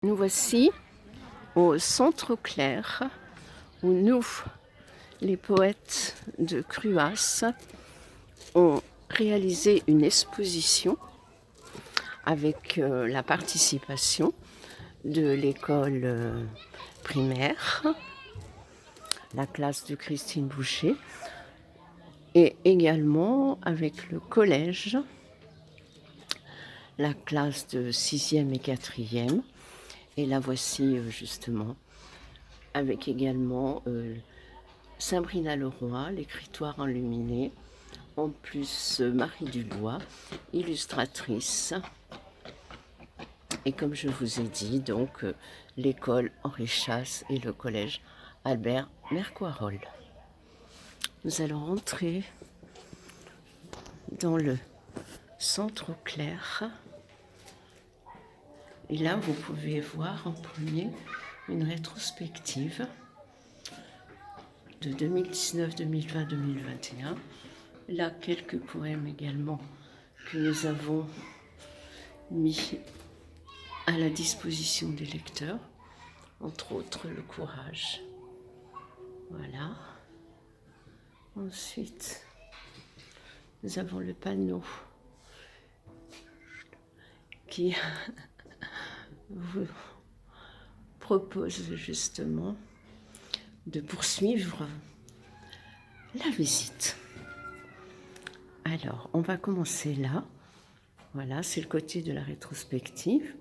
Nous voici au Centre Clair, où nous, les poètes de Cruas, ont réalisé une exposition avec la participation de l'école primaire, la classe de Christine Boucher, et également avec le collège, la classe de 6e et 4e. Et la voici justement avec également Sabrina-Le-Roi, l'écritoire enluminée, en plus Marie Dubois, illustratrice. Et comme je vous ai dit, donc l'école Henri Chasse et le collège Albert Mercoirol. Nous allons rentrer dans le Centre Clair. Et là, vous pouvez voir en premier une rétrospective de 2019, 2020, 2021. Là, quelques poèmes également que nous avons mis à la disposition des lecteurs, entre autres le courage. Voilà. Ensuite, nous avons le panneau qui vous propose justement de poursuivre la visite. Alors, on va commencer là. Voilà, c'est le côté de la rétrospective.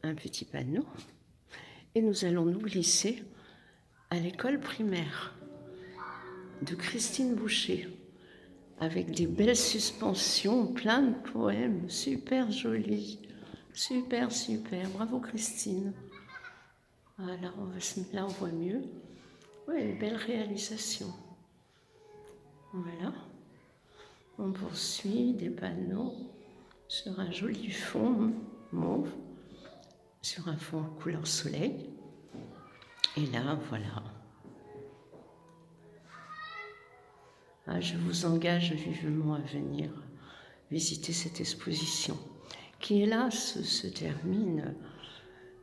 Un petit panneau. Et nous allons nous glisser à l'école primaire de Christine Boucher, avec des belles suspensions, plein de poèmes, super jolis, super, super. Bravo Christine. Voilà, là on voit mieux. Oui, belle réalisation. Voilà. On poursuit des panneaux sur un joli fond mauve, sur un fond couleur soleil. Et là, voilà. Ah, je vous engage vivement à venir visiter cette exposition, qui hélas se termine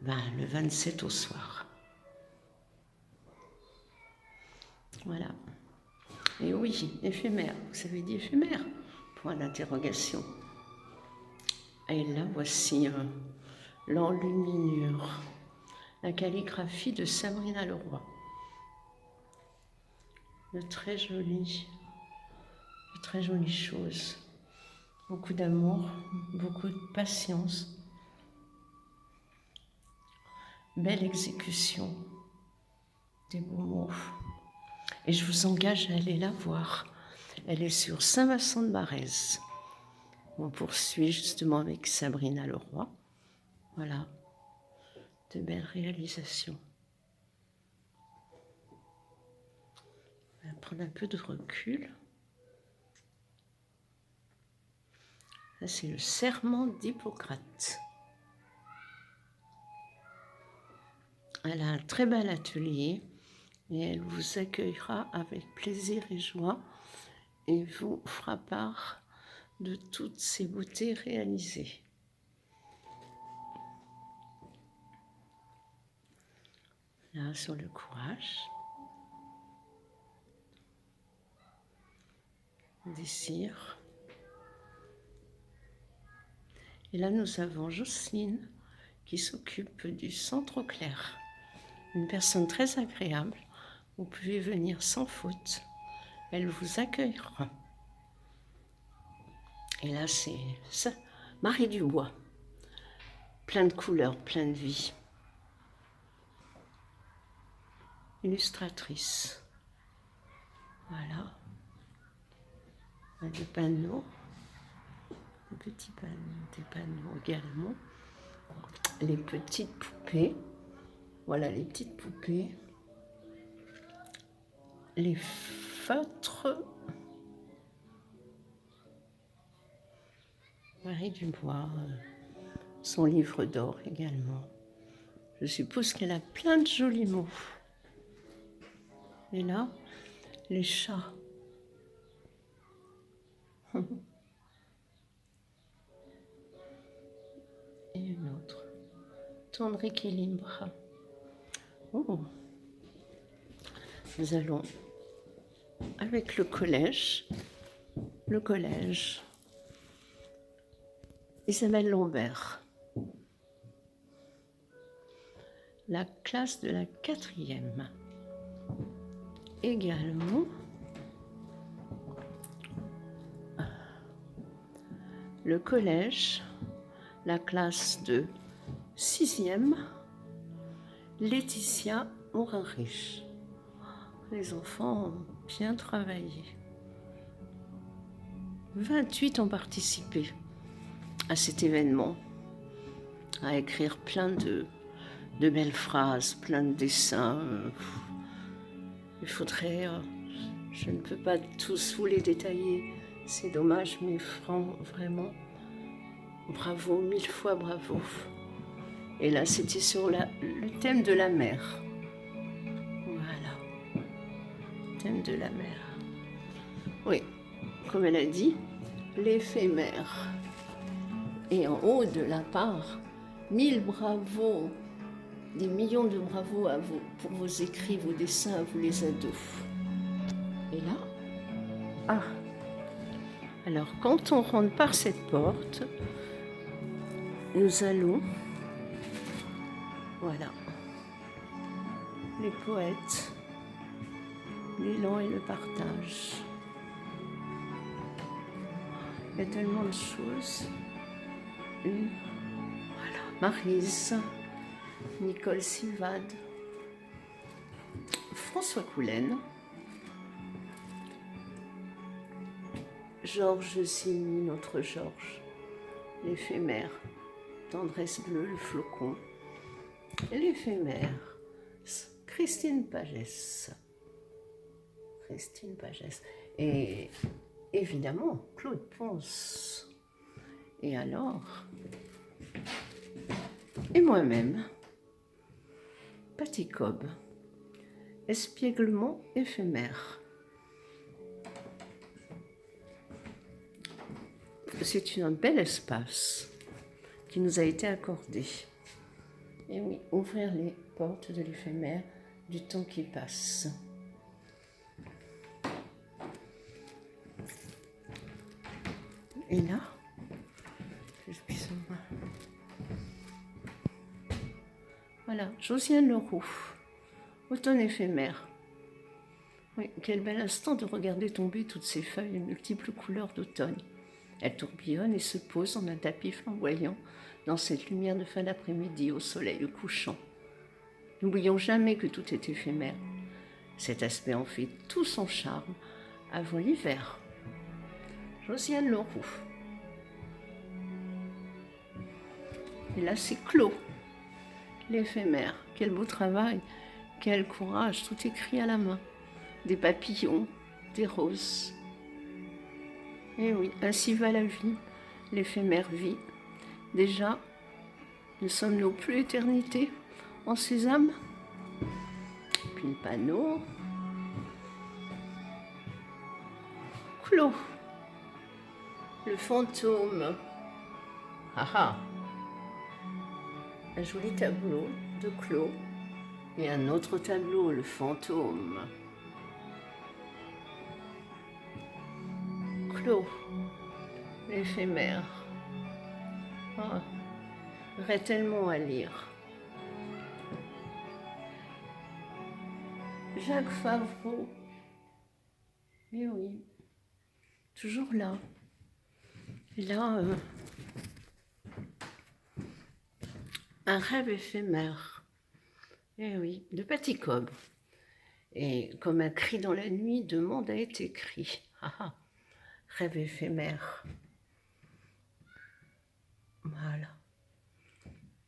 le 27 au soir. Voilà. Et oui, éphémère. Vous avez dit éphémère? Point d'interrogation. Et là, voici l'enluminure, la calligraphie de Sabrina-Le-Roi. De très jolies choses. Beaucoup d'amour, beaucoup de patience. Belle exécution des beaux mots. Et je vous engage à aller la voir. Elle est sur Saint-Vincent-de-Barèze. On poursuit justement avec Sabrina-Le-Roi. Voilà, de belles réalisations. On va prendre un peu de recul. Ça, c'est le serment d'Hippocrate. Elle a un très bel atelier et elle vous accueillera avec plaisir et joie et vous fera part de toutes ces beautés réalisées. Là, sur le courage, désir. Et là, nous avons Jocelyne qui s'occupe du Centre Clair. Une personne très agréable. Vous pouvez venir sans faute. Elle vous accueillera. Et là, c'est ça, Marie Dubois. Plein de couleurs, plein de vie. Illustratrice. Voilà. Des panneaux. Des petits panneaux, des panneaux également. Les petites poupées. Voilà les petites poupées. Les feutres. Marie Dubois, son livre d'or également. Je suppose qu'elle a plein de jolis mots. Et là, les chats. Et une autre. tendre équilibre. Oh. Nous allons avec le collège, Isabelle Lambert, la classe de la 4e. Également, le collège, la classe de 6e, Laetitia Morin-Riche. Les enfants ont bien travaillé. 28 ont participé à cet événement, à écrire plein de belles phrases, plein de dessins. Il faudrait, je ne peux pas tous vous les détailler, c'est dommage, mais vraiment, bravo, 1000 fois bravo. Et là, c'était sur le thème de la mer. Voilà, thème de la mer. Oui, comme elle a dit, l'éphémère. Et en haut de la part, 1000 bravos, des millions de bravos à vous, pour vos écrits, vos dessins, à vous les ados. Et là, alors quand on rentre par cette porte, nous allons, voilà, les poètes, l'élan et le partage. Il y a tellement de choses. Voilà, Maryse, Nicole Sivade, François Coulen, Georges Signy, notre Georges, l'éphémère, Tendresse bleue, le flocon, l'éphémère, Christine Pagès, et évidemment Claude Ponce, et alors, et moi-même, Patty Cobb, espièglement éphémère. C'est un bel espace qui nous a été accordé. Et oui, ouvrir les portes de l'éphémère du temps qui passe. Et là, voilà, Josiane Leroux, automne éphémère. Oui, quel bel instant de regarder tomber toutes ces feuilles de multiples couleurs d'automne. Elles tourbillonnent et se posent en un tapis flamboyant dans cette lumière de fin d'après-midi au soleil couchant. N'oublions jamais que tout est éphémère. Cet aspect en fait tout son charme avant l'hiver. Josiane Leroux. Et là, c'est Clos, l'éphémère. Quel beau travail, quel courage, tout écrit à la main. Des papillons, des roses. Et oui, ainsi va la vie, l'éphémère vie. Déjà, ne sommes-nous plus éternité en sésame? Puis le panneau. Clos, le fantôme. Un joli tableau de Clos et un autre tableau, le fantôme. Clos, l'éphémère. Il y aurait tellement à lire. Jacques Favreau. Eh oui, toujours là. Et là, un rêve éphémère. Eh oui, de Patty Cobb. Et comme un cri dans la nuit, deux mondes a été écrit. Rêve éphémère. Voilà.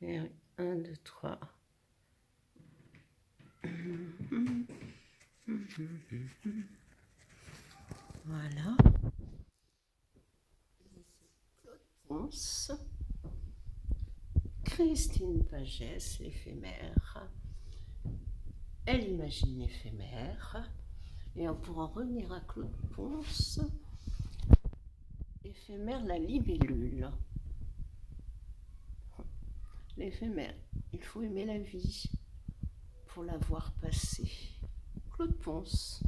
Et oui, 1, 2, 3. Voilà. Claude Ponce. Christine Pagès, l'éphémère. Elle imagine l'éphémère. Et pour en revenir à Claude Ponce, éphémère, la libellule. L'éphémère. Il faut aimer la vie pour la voir passer. Claude Ponce.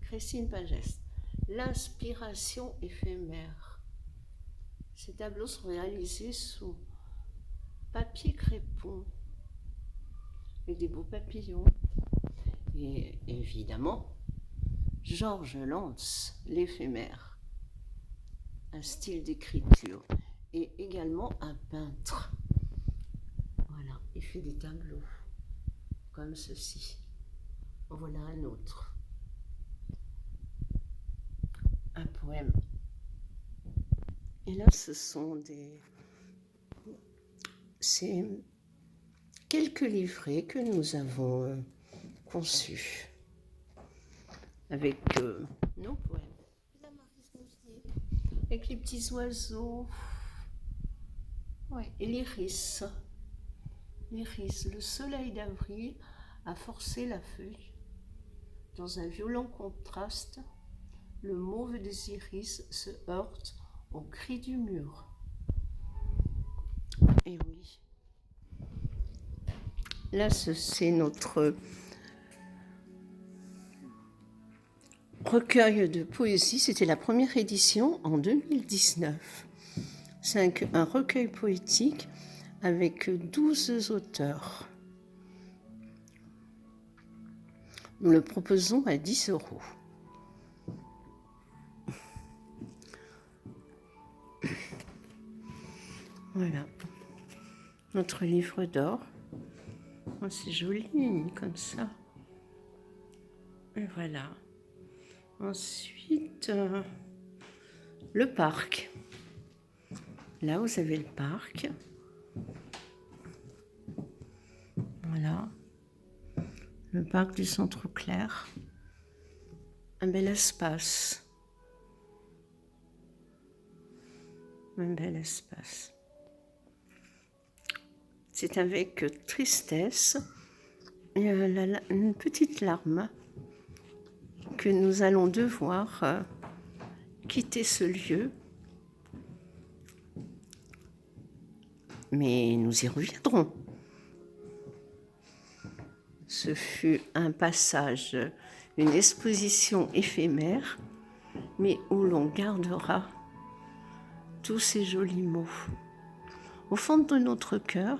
Christine Pagès. L'inspiration éphémère. Ces tableaux sont réalisés sous papier crépon avec des beaux papillons. Et évidemment, Georges Lance, l'éphémère, un style d'écriture, et également un peintre. Voilà, il fait des tableaux comme ceci. En voilà un autre. Un poème. Et là, c'est quelques livrets que nous avons conçus avec nos poèmes. Avec les petits oiseaux. Ouais, et l'iris. L'iris, le soleil d'avril a forcé la feuille. Dans un violent contraste, le mauve des iris se heurte au cri du mur. Et oui. Là, c'est notre recueil de poésie. C'était la première édition en 2019. C'est un recueil poétique avec 12 auteurs. Nous le proposons à 10 €. Voilà, notre livre d'or. Oh, c'est joli, comme ça. Et voilà. Ensuite, le parc. Là, vous avez le parc. Voilà. Le parc du Centre Clair. Un bel espace. Un bel espace. C'est avec tristesse et une petite larme que nous allons devoir quitter ce lieu. Mais nous y reviendrons. Ce fut un passage, une exposition éphémère, mais où l'on gardera tous ces jolis mots au fond de notre cœur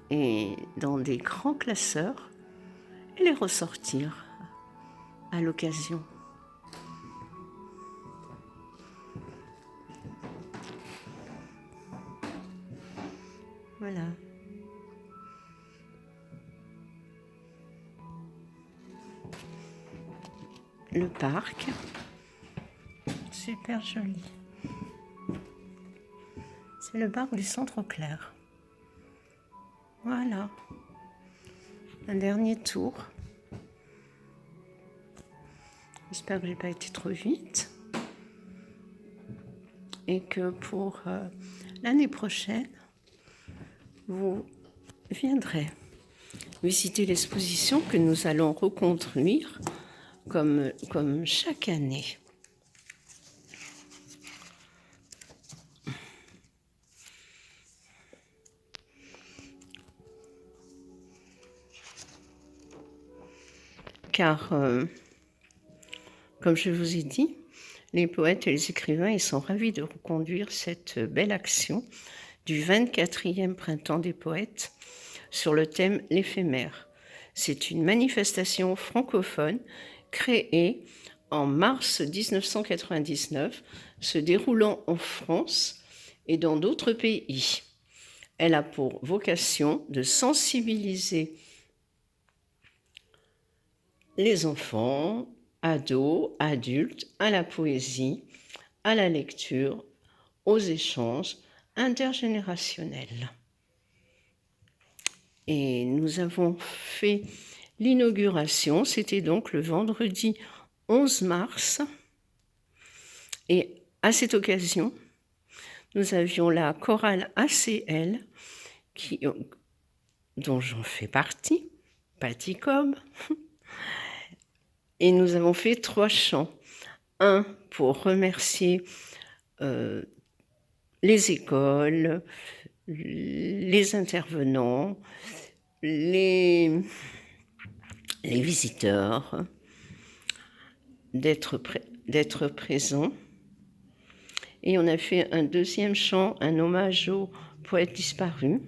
et dans des grands classeurs et les ressortir à l'occasion. Voilà. Le parc, super joli. C'est le parc du Centre Clair. Voilà. Un dernier tour. J'espère que je n'ai pas été trop vite. Et que pour l'année prochaine, vous viendrez visiter l'exposition que nous allons reconstruire comme chaque année. Car, comme je vous ai dit, les poètes et les écrivains, ils sont ravis de reconduire cette belle action du 24e printemps des poètes sur le thème l'éphémère. C'est une manifestation francophone créée en mars 1999, se déroulant en France et dans d'autres pays. Elle a pour vocation de sensibiliser les enfants, ados, adultes à la poésie, à la lecture, aux échanges intergénérationnels. Et nous avons fait l'inauguration, c'était donc le vendredi 11 mars. Et à cette occasion, nous avions la chorale ACL, dont j'en fais partie, Patty Cobb. Et nous avons fait 3 chants. Un pour remercier les écoles, les intervenants, les visiteurs, d'être présents. Et on a fait un deuxième chant, un hommage au poète disparu.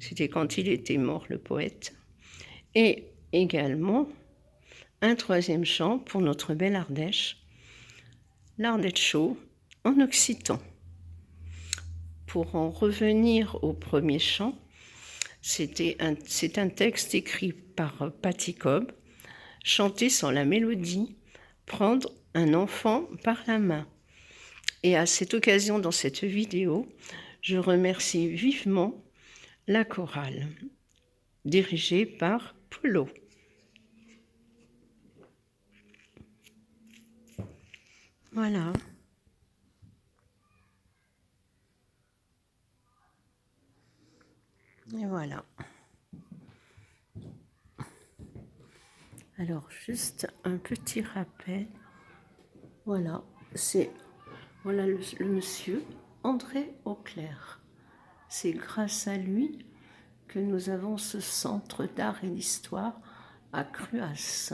C'était quand il était mort, le poète. Et également un troisième chant pour notre belle Ardèche, l'Ardèche Show en occitan. Pour en revenir au premier chant, c'est un texte écrit par Patty Cobb, chanté sans la mélodie, prendre un enfant par la main. Et à cette occasion, dans cette vidéo, je remercie vivement la chorale, dirigée par Polo. Voilà. Et voilà. Alors, juste un petit rappel. Voilà, c'est le monsieur André Auclair. C'est grâce à lui que nous avons ce centre d'art et d'histoire à Cruas.